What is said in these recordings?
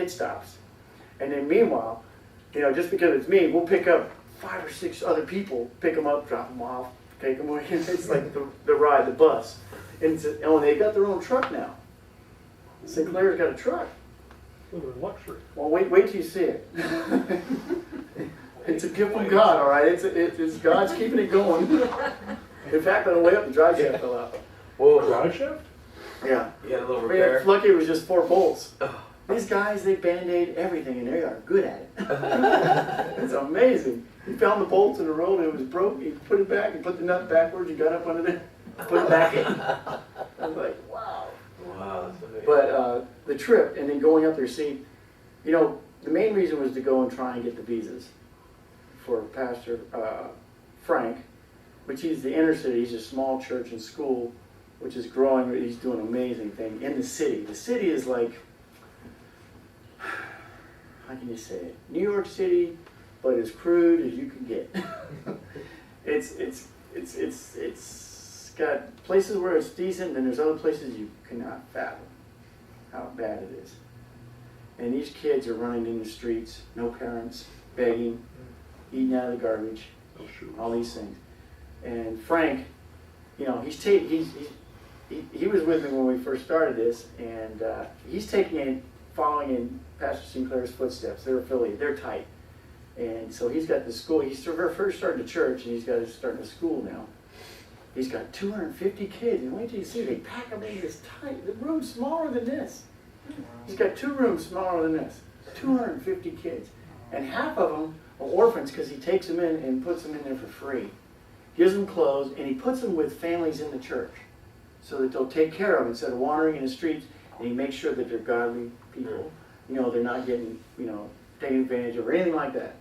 pit stops. And then meanwhile, just because it's me, we'll pick up 5 or 6 other people, pick them up, drop them off, take them away. It's like the ride, the bus. And they got their own truck now. Sinclair's got a truck. Luxury. Well, wait till you see it. It's a gift from God, all right? It's God's keeping it going. In fact, on the way up, the drive shaft fell out. Whoa, drive shaft? Yeah. You had a little I mean, repair? it's lucky it was just 4 bolts. These guys, they Band-Aid everything, and they are good at it. It's amazing. He found the bolts in the road, and it was broke. He put it back, he put the nut backwards, he got up under it, put it back in. I was like, wow. Wow, that's amazing. But the trip, and then going up there, see, the main reason was to go and try and get the visas for Pastor Frank, which he's the inner city. He's a small church and school, which is growing. He's doing an amazing thing in the city. The city is like, how can you say it? New York City, but as crude as you can get. It's got places where it's decent, and there's other places you cannot fathom how bad it is. And these kids are running in the streets, no parents, begging, eating out of the garbage, all these things. And Frank, he was with me when we first started this, and he's following in Pastor Sinclair's footsteps. They're affiliated, they're tight. And so he's got the school. He's first starting a church, and he's starting a school now. He's got 250 kids, and wait till you see, they pack them in this tight, the room's smaller than this. He's got 2 rooms smaller than this, 250 kids. And half of them are orphans because he takes them in and puts them in there for free. Gives them clothes, and he puts them with families in the church so that they'll take care of them instead of wandering in the streets, and he makes sure that they're godly people. They're not getting, taken advantage of or anything like that.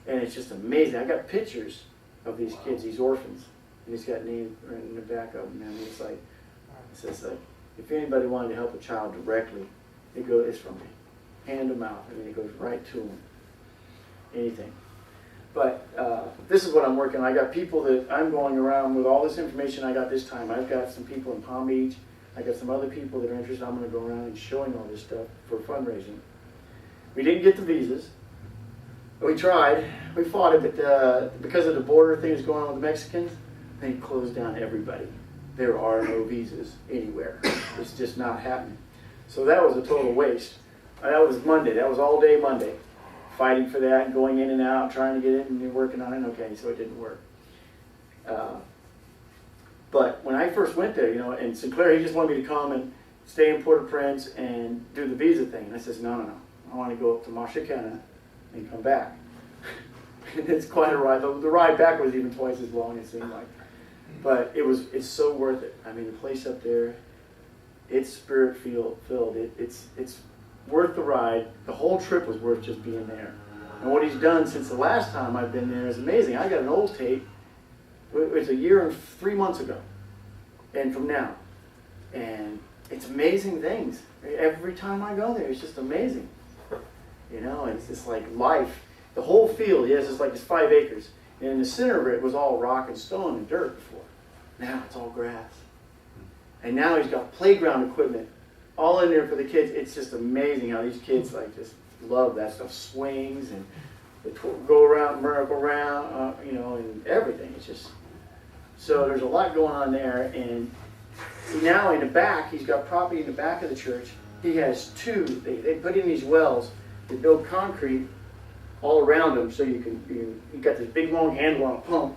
And it's just amazing. I got pictures of these kids, these orphans, and he's got names right in the back of them. And it says if anybody wanted to help a child directly, it's from me. Hand them out. It goes right to them. Anything. But this is what I'm working on. I got people that I'm going around with all this information I got this time. I've got some people in Palm Beach. I got some other people that are interested. I'm going to go around and showing all this stuff for fundraising. We didn't get the visas. We tried. We fought it, but because of the border thing that's going on with the Mexicans, they closed down everybody. There are no visas anywhere. It's just not happening. So that was a total waste. That was Monday. That was all day Monday. Fighting for that, going in and out, trying to get it, and working on it. Okay, so it didn't work. But when I first went there, and Sinclair, he just wanted me to come and stay in Port-au-Prince and do the visa thing. And I says, no. I want to go up to Mashikana and come back. And it's quite a ride. The ride back was even twice as long, it seemed like. But it's so worth it. I mean, the place up there, it's spirit-filled. It's worth the ride. The whole trip was worth just being there. And what he's done since the last time I've been there is amazing. I got an old tape. It was 1 year and 3 months ago. And from now. And it's amazing things. Every time I go there, it's just amazing. It's just like life. The whole field, yes, it's 5 acres. And in the center of it was all rock and stone and dirt before. Now it's all grass. And now he's got playground equipment all in there for the kids. It's just amazing how these kids just love that stuff. Swings and they go around, merry around, and everything. It's just, so there's a lot going on there. And now in the back, he's got property in the back of the church. He has 2, they put in these wells. They build concrete all around them, so you got this big long handle on a pump,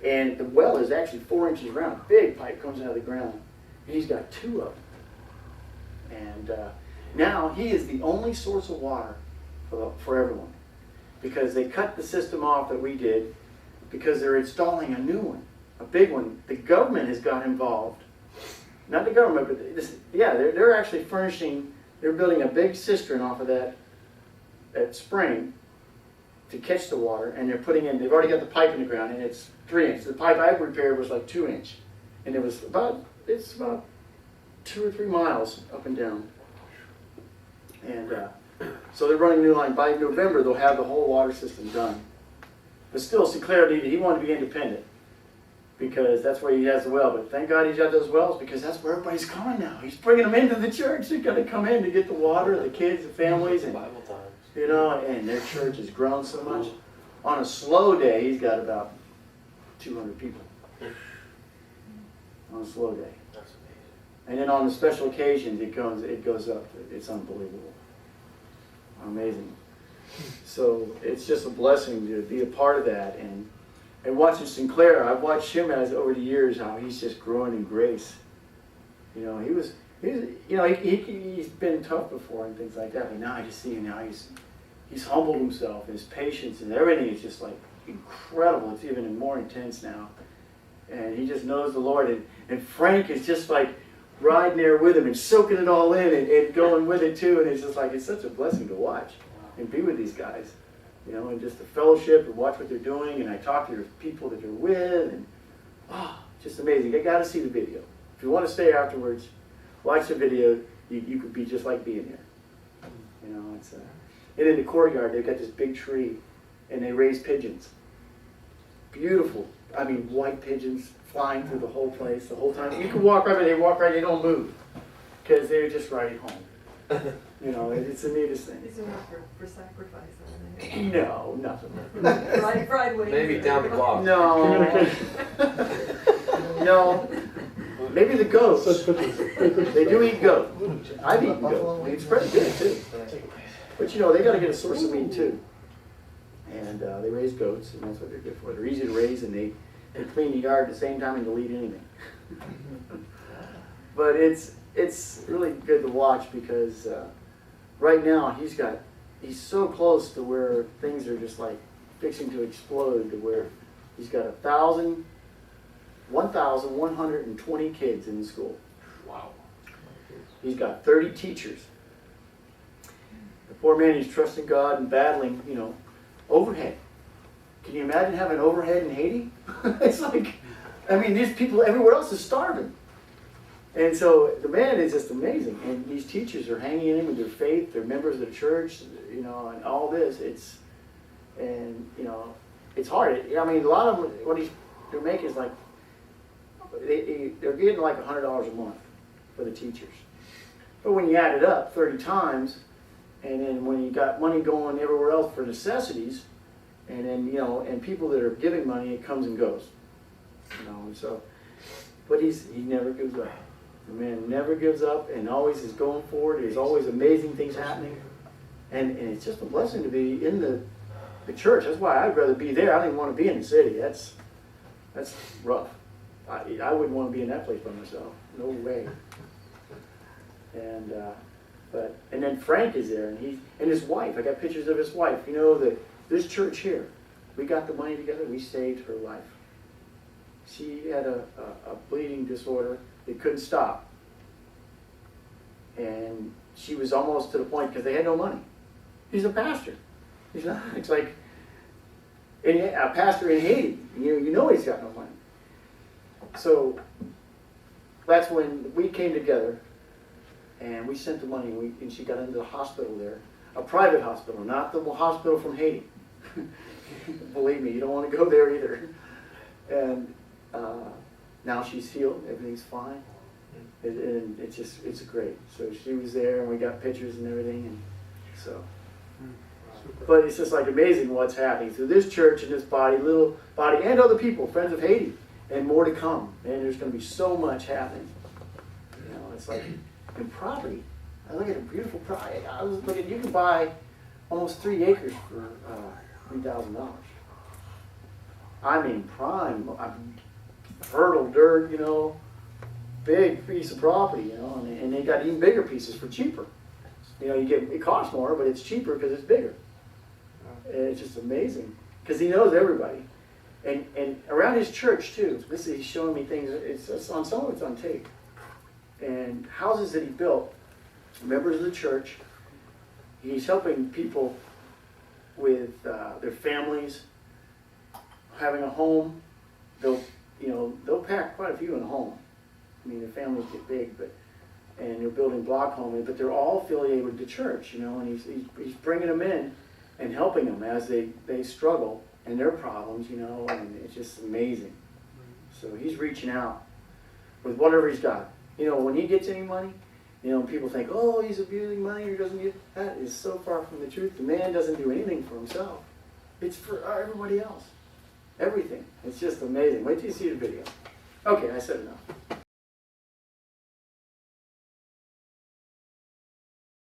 and the well is actually 4 inches round. Big pipe comes out of the ground, and he's got 2 of them. And now he is the only source of water for everyone, because they cut the system off that we did, because they're installing a new one, a big one. The government has got involved. Not the government, but they're actually furnishing. They're building a big cistern off of that spring to catch the water, and they've already got the pipe in the ground, and it's 3 inches. The pipe I repaired was 2 inch, and it's about 2 or 3 miles up and down. And so they're running a new line. By November, they'll have the whole water system done. But still, Sinclair he wanted to be independent. because that's where he has the well. But thank God he's got those wells because that's where everybody's coming now. He's bringing them into the church. They're going to come in to get the water, the kids, the families, and Bible times. you know, and their church has grown so much. On a slow day, he's got about 200 people. On a slow day. That's amazing. And then on the special occasions, it goes up. It's unbelievable. Amazing. So it's just a blessing to be a part of that. And watching Sinclair, I've watched him as over the years how he's just growing in grace. You know, he's been tough before and things like that, but now I just see him now he's humbled himself, his patience and everything is just like incredible. It's even more intense now. And he just knows the Lord. And Frank is just like riding there with him and soaking it all in and going with it too. And it's just like, it's such a blessing to watch and be with these guys. You know, and just the fellowship and watch what they're doing. And I talk to the people that they're with. And, just amazing. You got to see the video. If you want to stay afterwards, watch the video. You could be just like being there. You know, it's and in the courtyard, they've got this big tree, and they raise pigeons. Beautiful. I mean, white pigeons flying through the whole place the whole time. You can walk right, but they walk right, they don't move, because they're just right home. You know, it's the neatest thing. These are not for sacrifice, are they? No, nothing. Fried wings. Maybe down the block. No. No. Maybe the goats. They do eat goat. I've eaten goat. It's pretty good too. But you know, they got to get a source of meat too. And they raise goats, and that's what they're good for. They're easy to raise, and they clean the yard at the same time, and they'll eat anything. But it's really good to watch because right now he's so close to where things are just like fixing to explode, to where he's got 1,120 kids in the school. Wow. He's got 30 teachers. The poor man is trusting God and battling, you know, overhead. Can you imagine having overhead in Haiti? It's like, I mean, these people everywhere else is starving. And so the man is just amazing. And these teachers are hanging in with their faith. They're members of the church, you know, and all this. It's hard. I mean, a lot of them, what they're making is like, they're getting like $100 a month for the teachers. But when you add it up 30 times, and then when you got money going everywhere else for necessities, and then, you know, and people that are giving money, it comes and goes. You know, and so, but he never gives up. The man never gives up and always is going forward. There's always amazing things happening. And it's just a blessing to be in the church. That's why I'd rather be there. I don't even want to be in the city. That's rough. I wouldn't want to be in that place by myself. No way. And then Frank is there, and his wife. I got pictures of his wife. You know, this church here, we got the money together. We saved her life. She had a bleeding disorder. It couldn't stop, and she was almost to the point because they had no money. He's a pastor. He's not. It's like a pastor in Haiti. You know he's got no money. So that's when we came together. And we sent the money, and she got into the hospital there. A private hospital, not the hospital from Haiti. Believe me, you don't want to go there either. And now she's healed, everything's fine. And it's great. So she was there, and we got pictures and everything. And so, but it's just like amazing what's happening through this church and this body, little body, and other people, friends of Haiti, and more to come. And there's going to be so much happening. You know, it's like... And property. I look at a beautiful property. I was looking, you can buy almost 3 acres for $3,000. I mean, prime, fertile dirt, you know, big piece of property, you know, and they got even bigger pieces for cheaper. You know, it costs more, but it's cheaper because it's bigger. And it's just amazing because he knows everybody. And around his church too. He's showing me things. It's on some of it's on tape. And houses that he built, members of the church. He's helping people with their families, having a home. They'll pack quite a few in a home. I mean, their families get big, and they're building block homes, but they're all affiliated with the church, you know. And he's bringing them in and helping them as they struggle and their problems, you know. And it's just amazing. So he's reaching out with whatever he's got. You know, when he gets any money, you know, people think, oh, he's abusing money or doesn't get. That is so far from the truth. The man doesn't do anything for himself. It's for everybody else. Everything. It's just amazing. Wait till you see the video. Okay, I said enough.